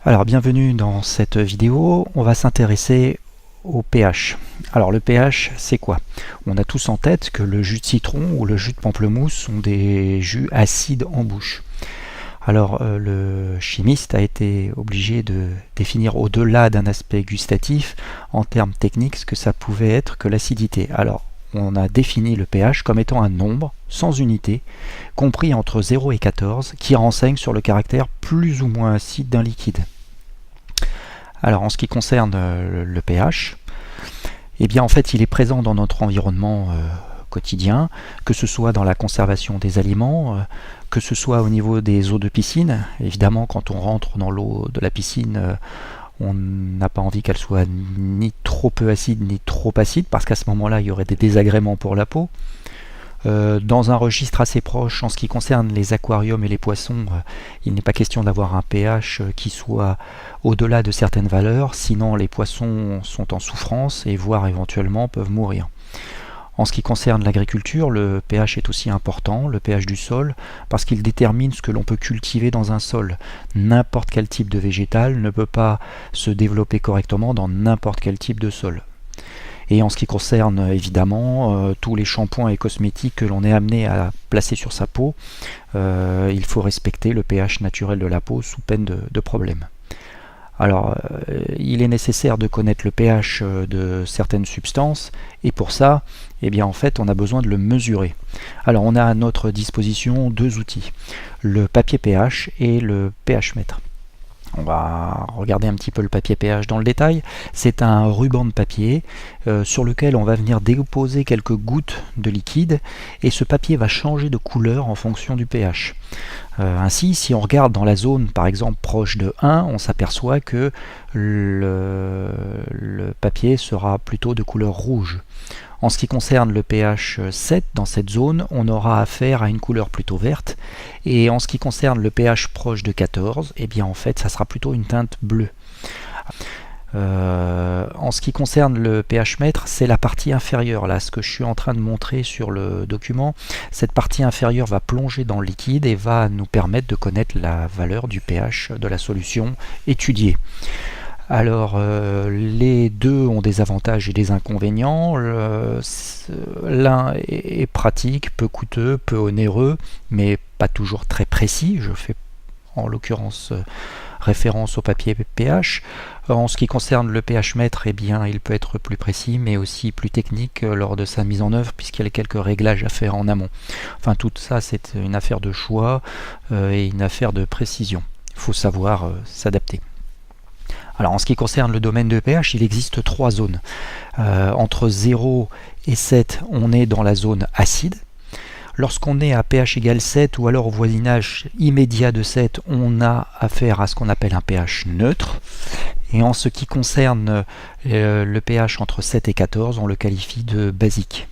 Alors bienvenue dans cette vidéo, on va s'intéresser au pH. Alors le pH c'est quoi? On a tous en tête que le jus de citron ou le jus de pamplemousse sont des jus acides en bouche. Alors le chimiste a été obligé de définir au-delà d'un aspect gustatif en termes techniques ce que ça pouvait être que l'acidité. Alors on a défini le pH comme étant un nombre sans unité, compris entre 0 et 14, qui renseigne sur le caractère plus ou moins acide d'un liquide. Alors en ce qui concerne le pH, eh bien en fait il est présent dans notre environnement quotidien, que ce soit dans la conservation des aliments, que ce soit au niveau des eaux de piscine. Évidemment quand on rentre dans l'eau de la piscine, on n'a pas envie qu'elle soit ni trop peu acide ni trop acide, parce qu'à ce moment-là il y aurait des désagréments pour la peau. Dans un registre assez proche, en ce qui concerne les aquariums et les poissons, il n'est pas question d'avoir un pH qui soit au-delà de certaines valeurs, sinon les poissons sont en souffrance et voire éventuellement peuvent mourir. En ce qui concerne l'agriculture, le pH est aussi important, le pH du sol, parce qu'il détermine ce que l'on peut cultiver dans un sol. N'importe quel type de végétal ne peut pas se développer correctement dans n'importe quel type de sol. Et en ce qui concerne évidemment tous les shampoings et cosmétiques que l'on est amené à placer sur sa peau, il faut respecter le pH naturel de la peau sous peine de problème. Alors il est nécessaire de connaître le pH de certaines substances, et pour ça, eh bien en fait on a besoin de le mesurer. Alors on a à notre disposition deux outils, le papier pH et le pH mètre. On va regarder un petit peu le papier pH dans le détail. C'est un ruban de papier sur lequel on va venir déposer quelques gouttes de liquide, et ce papier va changer de couleur en fonction du pH. Ainsi, si on regarde dans la zone par exemple proche de 1, on s'aperçoit que le papier sera plutôt de couleur rouge. En ce qui concerne le pH 7, dans cette zone, on aura affaire à une couleur plutôt verte. Et en ce qui concerne le pH proche de 14, eh bien en fait, ça sera plutôt une teinte bleue. En ce qui concerne le pH mètre, c'est la partie inférieure. Là, ce que je suis en train de montrer sur le document, cette partie inférieure va plonger dans le liquide et va nous permettre de connaître la valeur du pH de la solution étudiée. Alors les deux ont des avantages et des inconvénients. L'un est pratique, peu coûteux, peu onéreux, mais pas toujours très précis. Je fais en l'occurrence référence au papier pH. En ce qui concerne le pH mètre, eh bien, il peut être plus précis, mais aussi plus technique lors de sa mise en œuvre, puisqu'il y a quelques réglages à faire en amont. Enfin, tout ça, c'est une affaire de choix et une affaire de précision. Il faut savoir s'adapter. Alors en ce qui concerne le domaine de pH, il existe trois zones. Entre 0 et 7, on est dans la zone acide. Lorsqu'on est à pH égale 7 ou alors au voisinage immédiat de 7, on a affaire à ce qu'on appelle un pH neutre. Et en ce qui concerne le pH entre 7 et 14, on le qualifie de basique.